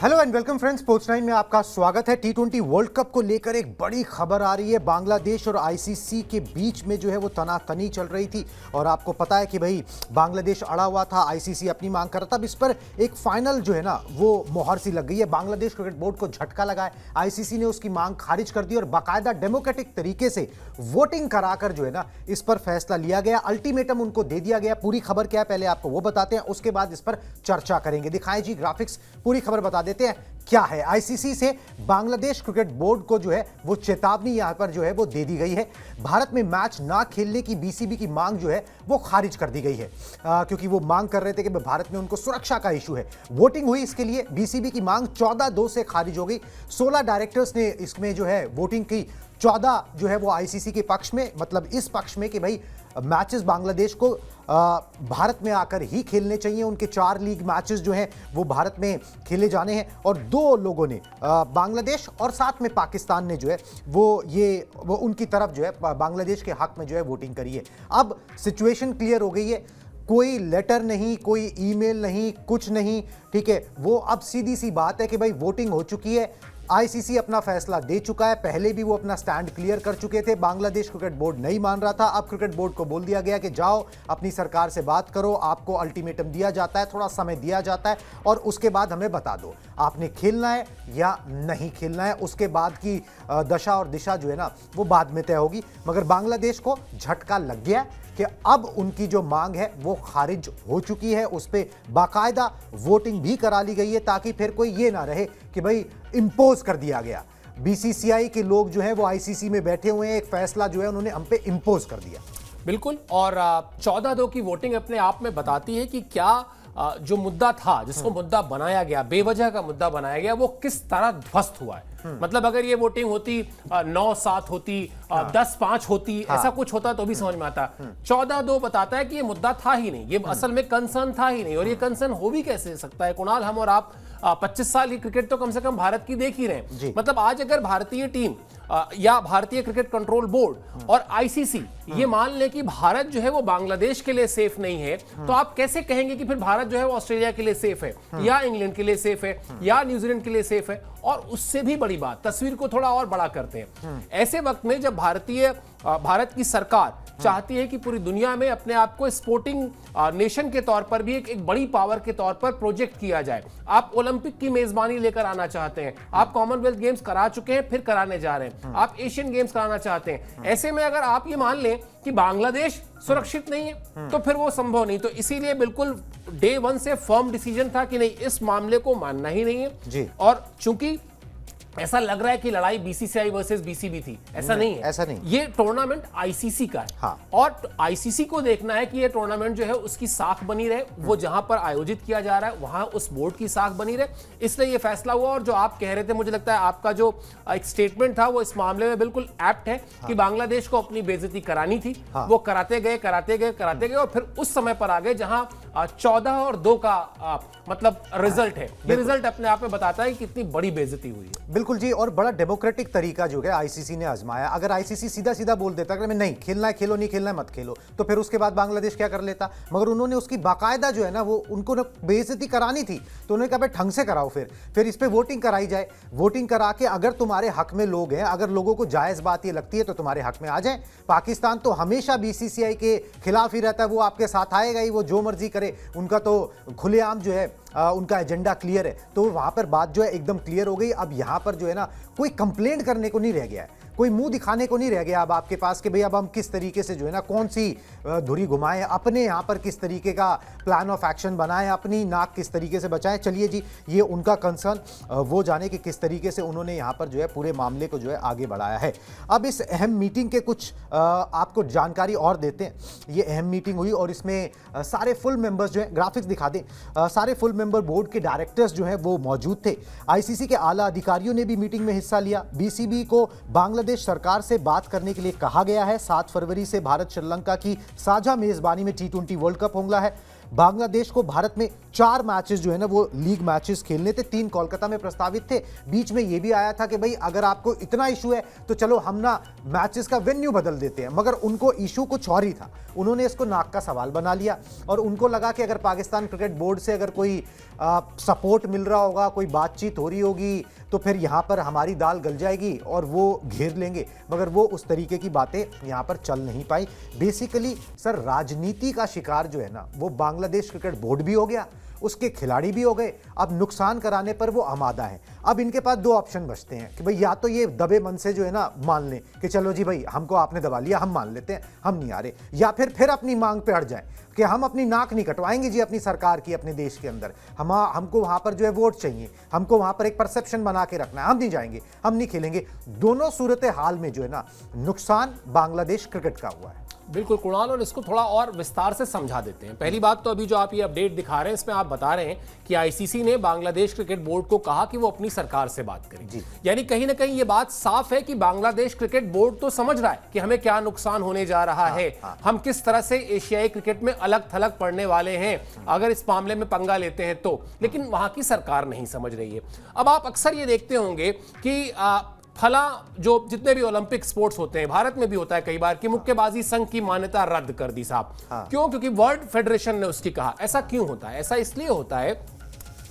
Hello and welcome friends, sports 9 में आपका स्वागत है। टी20 वर्ल्ड कप को लेकर एक बड़ी खबर आ रही है। बांग्लादेश और आईसीसी के बीच में जो है वो तनातनी चल रही थी और आपको पता है कि भाई बांग्लादेश अड़ा हुआ था, आईसीसी अपनी मांग कर रहा था। अब इस पर एक फाइनल जो है ना वो मोहर सी लग गई है। बांग्लादेश क्रिकेट बोर्ड को झटका लगा है, आईसीसी ने उसकी मांग खारिज कर दी और बाकायदा डेमोक्रेटिक तरीके से वोटिंग कराकर जो है ना इस पर फैसला लिया गया। अल्टीमेटम उनको दे दिया गया। पूरी खबर क्या है पहले आपको वो बताते हैं, उसके बाद इस पर चर्चा करेंगे। दिखाएं जी ग्राफिक्स, पूरी खबर बता देते हैं क्या है। आईसीसी से बांग्लादेश क्रिकेट बोर्ड को जो है वो चेतावनी यहां पर जो है वो दे दी गई है। भारत में मैच ना खेलने की बीसीबी की मांग जो है वो खारिज कर दी गई है, क्योंकि वो मांग कर रहे थे कि भारत में उनको सुरक्षा का इशू है। वोटिंग हुई इसके लिए, बीसीबी की मांग 14-2 से खारिज हो गई। 16 डायरेक्टर्स ने इसमें जो है वोटिंग की, 14 जो है वो आईसीसी के पक्ष में, मतलब इस पक्ष में कि भाई मैचेस बांग्लादेश को भारत में आकर ही खेलने चाहिए। उनके 4 लीग मैचेस जो हैं वो भारत में खेले जाने हैं। और 2 लोगों ने, बांग्लादेश और साथ में पाकिस्तान ने जो है वो उनकी तरफ जो है बांग्लादेश के हक में जो है वोटिंग करी है। अब सिचुएशन क्लियर हो गई है, कोई लेटर नहीं, कोई ईमेल नहीं, कुछ नहीं, ठीक है। वो अब सीधी सी बात है कि भाई वोटिंग हो चुकी है, आईसीसी अपना फैसला दे चुका है। पहले भी वो अपना स्टैंड क्लियर कर चुके थे। बांग्लादेश क्रिकेट बोर्ड नहीं मान रहा था। अब क्रिकेट बोर्ड को बोल दिया गया कि जाओ अपनी सरकार से बात करो, आपको अल्टीमेटम दिया जाता है, थोड़ा समय दिया जाता है और उसके बाद हमें बता दो आपने खेलना है या नहीं खेलना है। उसके बाद की दशा और दिशा जो है ना वो बाद में तय होगी। मगर बांग्लादेश को झटका लग गया कि अब उनकी जो मांग है वो खारिज हो चुकी है। उस पर बाकायदा वोटिंग भी करा ली गई है ताकि फिर कोई ये ना रहे कि भाई इंपोज कर दिया गया। बीसीसीआई के लोग जो हैं वो आईसीसी में बैठे हुए हैं, एक फैसला जो है उन्होंने हम पे इंपोज कर दिया। बिल्कुल। और 14-2 की वोटिंग अपने आप में बताती है कि क्या जो मुद्दा था, जिसको मुद्दा बनाया गया, बेवजह का मुद्दा बनाया गया, वो किस तरह ध्वस्त हुआ है। मतलब अगर ये वोटिंग होती 9-7 होती, 10-5 होती, ऐसा कुछ होता तो भी समझ में आता। 14-2 बताता है कि ये मुद्दा था ही नहीं, ये असल में कंसर्न था ही नहीं। और ये कंसर्न हो भी कैसे सकता है कुणाल? हम और आप 25 साल की क्रिकेट तो कम से कम भारत की देख ही रहे हैं। मतलब आज अगर भारतीय टीम या भारतीय क्रिकेट कंट्रोल बोर्ड और आईसीसी ये मान ले कि भारत जो है वो बांग्लादेश के लिए सेफ नहीं है, तो आप कैसे कहेंगे कि फिर भारत जो है वो ऑस्ट्रेलिया के लिए सेफ है या इंग्लैंड के लिए सेफ है या न्यूजीलैंड के लिए सेफ है? और उससे भी बड़ी बात, तस्वीर को थोड़ा और बड़ा करते हैं। ऐसे वक्त में जब भारत की सरकार चाहती है कि पूरी दुनिया में अपने आप को स्पोर्टिंग नेशन के तौर पर भी एक बड़ी पावर के तौर पर प्रोजेक्ट किया जाए, आप ओलंपिक की मेजबानी लेकर आना चाहते हैं, आप कॉमनवेल्थ गेम्स करा चुके हैं, फिर कराने जा रहे हैं, आप एशियन गेम्स कराना चाहते हैं। ऐसे में अगर आप ये मान लें कि बांग्लादेश सुरक्षित नहीं है तो फिर वो संभव नहीं। तो इसीलिए बिल्कुल डे 1 से फर्म डिसीजन था कि नहीं, इस मामले को मानना ही नहीं है जी। और चूंकि ऐसा लग रहा है कि लड़ाई बीसीसीआई वर्सेस बीसीबी थी, ऐसा नहीं है, ऐसा नहीं। ये टूर्नामेंट आईसीसी का है। हाँ। और आईसीसी को देखना है कि ये टूर्नामेंट जो है उसकी साख बनी रहे, वो जहां पर आयोजित किया जा रहा है वहां उस बोर्ड की साख बनी रहे, इसलिए ये फैसला हुआ। और जो आप कह रहे थे, मुझे लगता है आपका जो एक स्टेटमेंट था वो इस मामले में बिल्कुल एप्ट है। हाँ। कि बांग्लादेश को अपनी बेइज्जती करानी थी। हाँ। वो कराते गए और फिर उस समय पर आ गए जहां 14-2 का मतलब रिजल्ट है। ये रिजल्ट अपने आप में बताता है कि कितनी बड़ी बेइज्जती हुई है। बिल्कुल जी। और बड़ा डेमोक्रेटिक तरीका जो है आईसीसी ने आजमाया। अगर आईसीसी सीधा सीधा बोल देता कि नहीं खेलना है खेलो, नहीं खेलना है मत खेलो, तो फिर उसके बाद बांग्लादेश क्या कर लेता। मगर उन्होंने उसकी बाकायदा जो है ना वो उनको बेइज्जती करानी थी, तो उन्होंने कहा ढंग से कराओ, फिर इस पे वोटिंग कराई जाए। वोटिंग करा के अगर तुम्हारे हक में लोग हैं, अगर लोगों को जायज बात ये लगती है तो तुम्हारे हक में आ जाए। पाकिस्तान तो हमेशा बीसीसीआई के खिलाफ ही रहता है, वो आपके साथ आएगा ही, वो जो मर्जी करे, उनका तो खुलेआम जो है उनका एजेंडा क्लियर है। तो वहां पर बात जो है एकदम क्लियर हो गई। अब यहां पर जो है ना कोई कंप्लेंट करने को नहीं रह गया है, कोई मुंह दिखाने को नहीं रह गया अब आपके पास कि भाई अब हम किस तरीके से जो है ना कौन सी धुरी घुमाएं, अपने यहाँ पर किस तरीके का प्लान ऑफ एक्शन बनाएं, अपनी नाक किस तरीके से बचाएं। चलिए जी, ये उनका कंसर्न, वो जाने कि किस तरीके से उन्होंने यहाँ पर जो है पूरे मामले को जो है आगे बढ़ाया है। अब इस अहम मीटिंग के कुछ आपको जानकारी और देते हैं। ये अहम मीटिंग हुई और इसमें सारे फुल मेंबर्स जो है, ग्राफिक्स दिखा दें, सारे फुल मेंबर बोर्ड के डायरेक्टर्स जो है वो मौजूद थे। आईसीसी के आला अधिकारियों ने भी मीटिंग में हिस्सा लिया। बीसीबी को बांग्लादेश सरकार से बात करने के लिए कहा गया है। 7 फरवरी से भारत श्रीलंका की साझा मेजबानी में टी20 वर्ल्ड कप होगा है। बांग्लादेश को भारत में 4 मैचेस जो है ना वो लीग मैचेस खेलने थे, 3 कोलकाता में प्रस्तावित थे। बीच में ये भी आया था कि भाई अगर आपको इतना इशू है तो चलो हम ना मैचेस का वेन्यू बदल देते हैं, मगर उनको इशू कुछ और ही था। उन्होंने इसको नाक का सवाल बना लिया और उनको लगा कि अगर पाकिस्तान क्रिकेट बोर्ड से अगर कोई सपोर्ट मिल रहा होगा, कोई बातचीत हो रही होगी, तो फिर यहाँ पर हमारी दाल गल जाएगी और वो घेर लेंगे। मगर वो उस तरीके की बातें यहाँ पर चल नहीं पाई। बेसिकली सर राजनीति का शिकार जो है ना वो बांग्लादेश क्रिकेट बोर्ड भी हो गया, उसके खिलाड़ी भी हो गए। अब नुकसान कराने पर वो आमादा है। अब इनके पास 2 ऑप्शन बचते हैं कि भाई या तो ये दबे मन से जो है ना मान लें कि चलो जी भाई हमको आपने दबा लिया, हम मान लेते हैं, हम नहीं आ रहे, या फिर अपनी मांग पे अड़ जाएं कि हम अपनी नाक नहीं कटवाएंगे जी अपनी सरकार की, अपने देश के अंदर हमको वहां पर जो है वोट चाहिए, हमको वहां पर एक परसेप्शन बना के रखना है, हम नहीं जाएंगे, हम नहीं खेलेंगे। दोनों सूरत हाल में जो है ना नुकसान बांग्लादेश क्रिकेट का हुआ है। बिल्कुल कुणाल, और इसको थोड़ा और विस्तार से समझा देते हैं। पहली बात तो अभी जो आप ये अपडेट दिखा रहे हैं इसमें आप बता रहे हैं कि आईसीसी ने बांग्लादेश क्रिकेट बोर्ड को कहा कि वो अपनी सरकार से बात करें। यानी कहीं ना कहीं ये बात साफ है कि बांग्लादेश क्रिकेट बोर्ड तो समझ रहा है कि हमें क्या नुकसान होने जा रहा है, हम किस तरह से एशियाई क्रिकेट में अलग थलग पड़ने वाले हैं अगर इस मामले में पंगा लेते हैं तो, लेकिन वहां की सरकार नहीं समझ रही है। अब आप अक्सर ये देखते होंगे कि फला जो जितने भी ओलंपिक स्पोर्ट्स होते हैं, भारत में भी होता है कई बार कि मुक्केबाजी संघ की मान्यता रद्द कर दी साहब। क्यों? क्योंकि वर्ल्ड फेडरेशन ने उसकी कहा। ऐसा क्यों होता है? ऐसा इसलिए होता है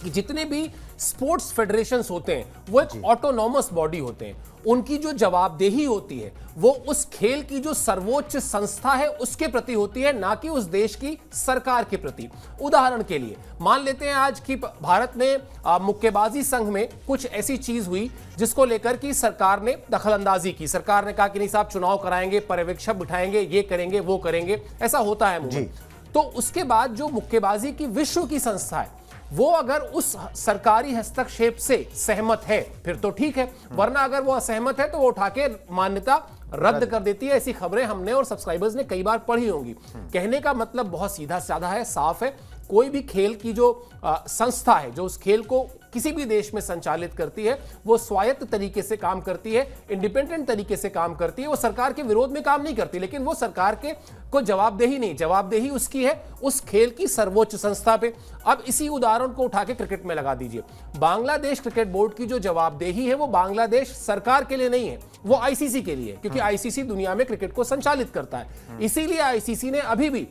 कि जितने भी स्पोर्ट्स फेडरेशंस होते हैं वो एक ऑटोनॉमस बॉडी होते हैं, उनकी जो जवाबदेही होती है वो उस खेल की जो सर्वोच्च संस्था है उसके प्रति होती है, ना कि उस देश की सरकार के प्रति। उदाहरण के लिए मान लेते हैं आज की भारत में मुक्केबाजी संघ में कुछ ऐसी चीज हुई जिसको लेकर कि सरकार ने दखलंदाजी की। सरकार ने कहा कि नहीं साहब चुनाव कराएंगे, पर्यवेक्षक बिठाएंगे, ये करेंगे वो करेंगे, ऐसा होता है। तो उसके बाद जो मुक्केबाजी की विश्व की संस्था है वो अगर उस सरकारी हस्तक्षेप से सहमत है फिर तो ठीक है, वरना अगर वो असहमत है तो वो उठा के मान्यता रद्द कर देती है। ऐसी खबरें हमने और सब्सक्राइबर्स ने कई बार पढ़ी होंगी। कहने का मतलब बहुत सीधा साधा है, साफ है। कोई भी खेल की जो संस्था है जो उस खेल को किसी भी देश में संचालित करती है वो स्वायत्त तरीके से काम करती है, इंडिपेंडेंट तरीके से काम करती है, वो सरकार के विरोध में काम नहीं करती। लेकिन वो सरकार के को जवाबदेही नहीं, जवाबदेही उसकी है उस खेल की सर्वोच्च संस्था पे। अब इसी उदाहरण को उठा के क्रिकेट में लगा दीजिए। बांग्लादेश क्रिकेट बोर्ड की जो जवाबदेही है वो बांग्लादेश सरकार के लिए नहीं है, वो आईसीसी के लिए है, क्योंकि आईसीसी दुनिया में क्रिकेट को संचालित करता है। इसीलिए आईसीसी ने अभी भी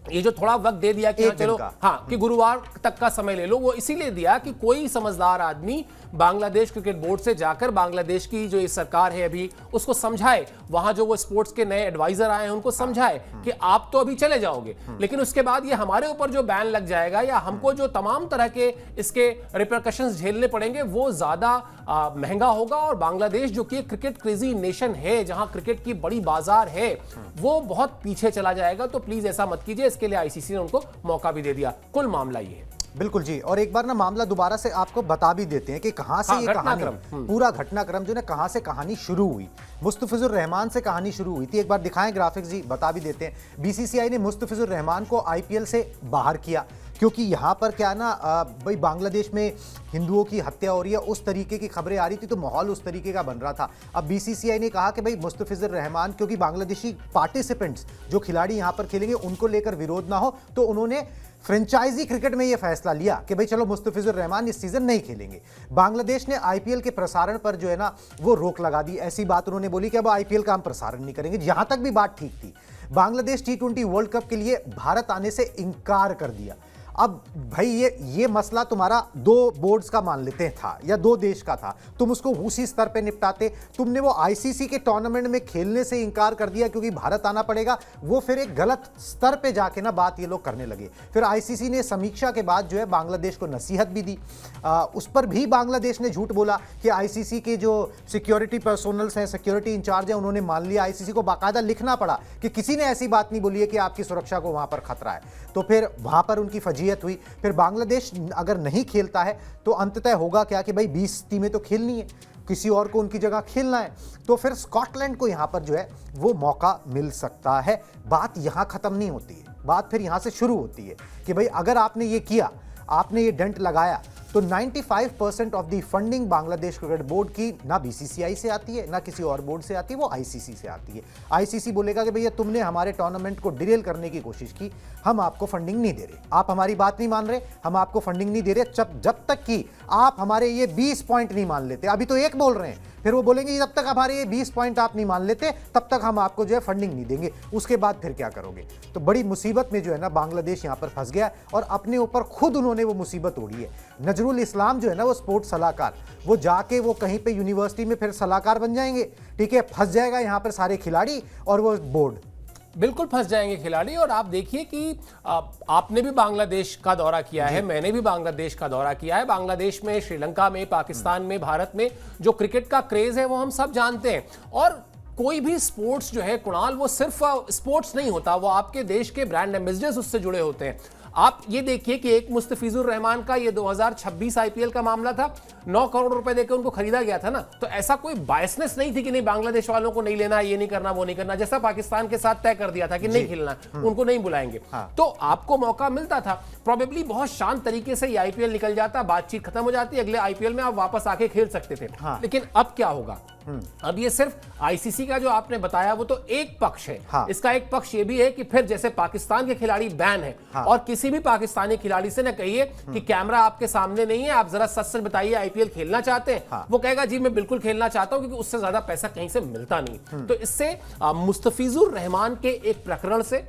ये जो थोड़ा वक्त दे दिया कि चलो कि गुरुवार तक का समय ले लो, वो इसीलिए दिया कि कोई समझदार आदमी बांग्लादेश क्रिकेट बोर्ड से जाकर बांग्लादेश की जो ये सरकार है अभी उसको समझाए, वहां जो वो स्पोर्ट्स के नए एडवाइजर आए हैं उनको समझाए कि आप तो अभी चले जाओगे लेकिन उसके बाद ये हमारे ऊपर जो बैन लग जाएगा या हमको जो तमाम तरह के इसके रिपरकशंस झेलने पड़ेंगे वो ज्यादा महंगा होगा। और बांग्लादेश जो कि क्रिकेट क्रेजी नेशन है, जहां क्रिकेट की बड़ी बाजार है, वो बहुत पीछे चला जाएगा। तो प्लीज ऐसा मत कीजिए। इसके लिए आईसीसी ने उनको मौका भी दे दिया। कुल मामला ये है। बिल्कुल जी, और एक बार ना मामला दोबारा से आपको बता भी देते हैं कि कहां से ये कहानी, पूरा घटनाक्रम जो ना कहां से कहानी शुरू हुई। मुस्तफिजुर रहमान से कहानी शुरू हुई थी। एक बार दिखाएं ग्राफिक्स जी, बता भी देते हैं। बीसीसीआई ने मुस्तफिजुर रहमान को आईपीएल से बाहर किया क्योंकि यहाँ पर क्या ना भाई बांग्लादेश में हिंदुओं की हत्या हो रही है, उस तरीके की खबरें आ रही थी, तो माहौल उस तरीके का बन रहा था। अब बीसीसीआई ने कहा कि भाई मुस्तफिजुर रहमान, क्योंकि बांग्लादेशी पार्टिसिपेंट्स जो खिलाड़ी यहाँ पर खेलेंगे उनको लेकर विरोध ना हो, तो उन्होंने फ्रेंचाइजी क्रिकेट में यह फैसला लिया कि भाई चलो मुस्तफिजुर रहमान इस सीजन नहीं खेलेंगे। बांग्लादेश ने आईपीएल के प्रसारण पर जो है ना वो रोक लगा दी। ऐसी बात उन्होंने बोली कि अब आईपीएल का हम प्रसारण नहीं करेंगे। यहां तक भी बात ठीक थी। बांग्लादेश T20 वर्ल्ड कप के लिए भारत आने से इनकार कर दिया। अब भाई ये मसला तुम्हारा 2 बोर्ड्स का मान लेते था या 2 देश का था, तुम उसको उसी स्तर पे निपटाते। तुमने वो आईसीसी के टूर्नामेंट में खेलने से इनकार कर दिया क्योंकि भारत आना पड़ेगा। वो फिर एक गलत स्तर पे जाके ना बात ये लोग करने लगे। फिर आईसीसी ने समीक्षा के बाद जो है बांग्लादेश को नसीहत भी दी। उस पर भी बांग्लादेश ने झूठ बोला कि आईसीसी के जो सिक्योरिटी पर्सोनल्स हैं, सिक्योरिटी इंचार्ज हैं, उन्होंने मान लिया। आईसीसी को बाकायदा लिखना पड़ा कि किसी ने ऐसी बात नहीं बोली है कि आपकी सुरक्षा को वहां पर खतरा है। तो फिर वहां पर उनकी फजीयत हुई। फिर बांग्लादेश अगर नहीं खेलता है तो अंततः होगा क्या कि भाई 20 टीमें तो खेलनी है, किसी और को उनकी जगह खेलना है, तो फिर स्कॉटलैंड को यहां पर जो है वो मौका मिल सकता है। बात यहां खत्म नहीं होती है, बात फिर यहां से शुरू होती है कि भाई अगर आपने ये किया, आपने ये डेंट लगाया, तो 95% of the funding Bangladesh cricket board की ना बीसीसीआई से आती है ना किसी और बोर्ड से आती है, वो आईसीसी से आती है। आईसीसी बोलेगा कि भैया तुमने हमारे टूर्नामेंट को डिरेल करने की कोशिश की, हम आपको फंडिंग नहीं दे रहे, आप हमारी बात नहीं मान रहे, हम आपको फंडिंग नहीं दे रहे जब तक कि आप हमारे ये 20 पॉइंट नहीं मान लेते। अभी तो एक बोल रहे हैं, फिर वो बोलेंगे जब तक हमारे ये 20 पॉइंट आप नहीं मान लेते तब तक हम आपको जो है फंडिंग नहीं देंगे, उसके बाद फिर क्या करोगे। तो बड़ी मुसीबत में जो है ना बांग्लादेश यहां पर फंस गया और अपने ऊपर खुद उन्होंने वो मुसीबत ओढ़ी है। नजरुल इस्लाम जो है ना वो स्पोर्ट्स सलाहकार, वो जाके वो कहीं पे यूनिवर्सिटी में फिर सलाहकार बन जाएंगे, ठीक है, फंस जाएगा यहां पर सारे खिलाड़ी और वो बोर्ड। बिल्कुल फंस जाएंगे खिलाड़ी। और आप देखिए कि आपने भी बांग्लादेश का दौरा किया है, मैंने भी बांग्लादेश का दौरा किया है। बांग्लादेश में, श्रीलंका में, पाकिस्तान में, भारत में जो क्रिकेट का क्रेज है वो हम सब जानते हैं। और कोई भी स्पोर्ट्स जो है कुणाल, वो सिर्फ स्पोर्ट्स नहीं होता, वो आपके देश के ब्रांड एम्बेसडर्स उससे जुड़े होते हैं। आप ये देखिए कि एक मुस्तफिजुर रहमान का ये 2026 आईपीएल का मामला था, 9 करोड़ रुपए देकर उनको खरीदा गया था ना। तो ऐसा कोई बायसनेस नहीं थी कि नहीं बांग्लादेश वालों को नहीं लेना, ये नहीं करना, वो नहीं करना, जैसा पाकिस्तान के साथ तय कर दिया था कि नहीं खेलना, उनको नहीं बुलाएंगे। तो आपको मौका मिलता था, प्रोबेबली बहुत शांत तरीके से ये आईपीएल निकल जाता, बातचीत खत्म हो जाती, अगले आईपीएल में आप वापस आके खेल सकते थे। लेकिन अब क्या होगा, अब ये सिर्फ आईसीसी का जो आपने बताया वो तो एक पक्ष है। इसका एक पक्ष ये भी है कि फिर जैसे पाकिस्तान के खिलाड़ी बैन है, और किसी भी पाकिस्तानी खिलाड़ी से न कहिए कि कैमरा आपके सामने नहीं है, आप जरा सच सच बताइए आईपीएल खेलना चाहते हैं, वो कहेगा जी मैं बिल्कुल खेलना चाहता हूं, क्योंकि उससे ज्यादा पैसा कहीं से मिलता नहीं। तो इससे मुस्तफिजुर रहमान के एक प्रकरण से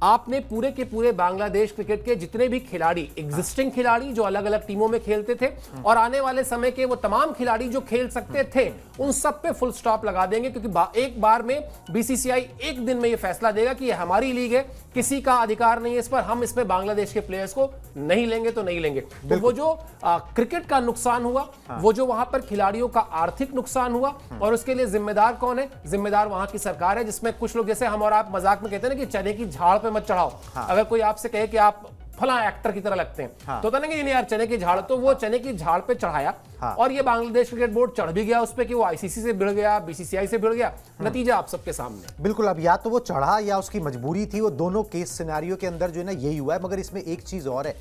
आपने पूरे के पूरे बांग्लादेश क्रिकेट के जितने भी खिलाड़ी, एग्जिस्टिंग खिलाड़ी जो अलग अलग टीमों में खेलते थे, और आने वाले समय के वो तमाम खिलाड़ी जो खेल सकते थे, उन सब पे फुल स्टॉप लगा देंगे। क्योंकि एक बार में बीसीसीआई एक दिन में ये फैसला देगा कि ये हमारी लीग है, किसी का अधिकार नहीं है इस पर, हम इसमें बांग्लादेश के प्लेयर्स को नहीं लेंगे तो नहीं लेंगे। तो वो जो क्रिकेट का नुकसान हुआ, वो जो वहां पर खिलाड़ियों का आर्थिक नुकसान हुआ, और उसके लिए जिम्मेदार कौन है? जिम्मेदार वहां की सरकार है, जिसमें कुछ लोग, जैसे हम और आप मजाक में कहते हैं ना कि चने की झाड़ पे मत चढ़ाओ। अगर कोई आपसे कहे कि आप फला एक्टर की तरह लगते हैं, तो नहीं कि नहीं यार चने की झाड़, तो वो चने की झाड़ पे चढ़ाया, और ये बांग्लादेश क्रिकेट बोर्ड चढ़ भी गया उस पे कि वो आईसीसी से भिड़ गया, बीसीसीआई से भिड़ गया। नतीजा आप सबके सामने। बिल्कुल, अब या तो वो चढ़ा या उसकी मजबूरी थी, वो दोनों केस सिनेरियो के अंदर जो है ना यही हुआ है। मगर इसमें एक चीज और है,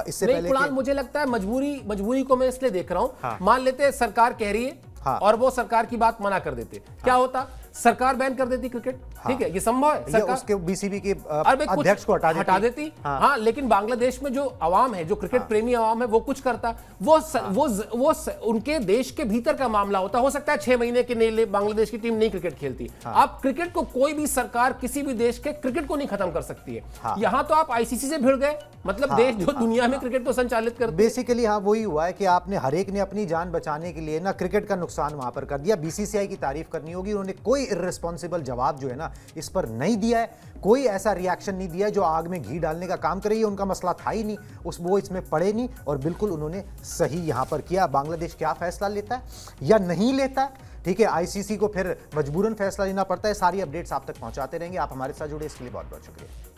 इससे पहले मुझे लगता है मजबूरी को मैं इसलिए देख रहा हूं, मान लेते हैं सरकार कह रही है और वो सरकार की बात मना कर देते, क्या होता? सरकार बैन कर देती क्रिकेट, ठीक है, ये संभव है। सरकार उसके बीसीबी के अध्यक्ष को हटा देती। हाँ, लेकिन बांग्लादेश में जो अवाम है, जो क्रिकेट प्रेमी अवाम है, वो कुछ करता। वो उनके देश के भीतर का मामला होता। हो सकता है 6 महीने के लिए बांग्लादेश की टीम नहीं क्रिकेट खेलती। आप क्रिकेट को, कोई भी सरकार किसी भी देश के क्रिकेट को नहीं खत्म कर सकती है। यहां तो आप आईसीसी से भिड़ गए, मतलब देश जो दुनिया में क्रिकेट को संचालित करते। बेसिकली हाँ वही हुआ है कि आपने हर एक ने अपनी जान बचाने के लिए ना क्रिकेट का नुकसान वहां पर कर दिया। बीसीसीआई की तारीफ करनी होगी, उन्होंने कोई इर्रेस्पॉन्सिबल जवाब जो है ना इस पर नहीं दिया है, कोई ऐसा रिएक्शन नहीं दिया है जो आग में घी डालने का काम करे। उनका मसला था ही नहीं, वो इसमें पड़े नहीं, और बिल्कुल उन्होंने सही यहां पर किया। बांग्लादेश क्या फैसला लेता है या नहीं लेता है, ठीक है, आईसीसी को फिर मजबूरन फैसला लेना पड़ता है। सारी अपडेट्स आप तक पहुंचाते रहेंगे। आप हमारे साथ जुड़े इसके लिए बहुत बहुत शुक्रिया।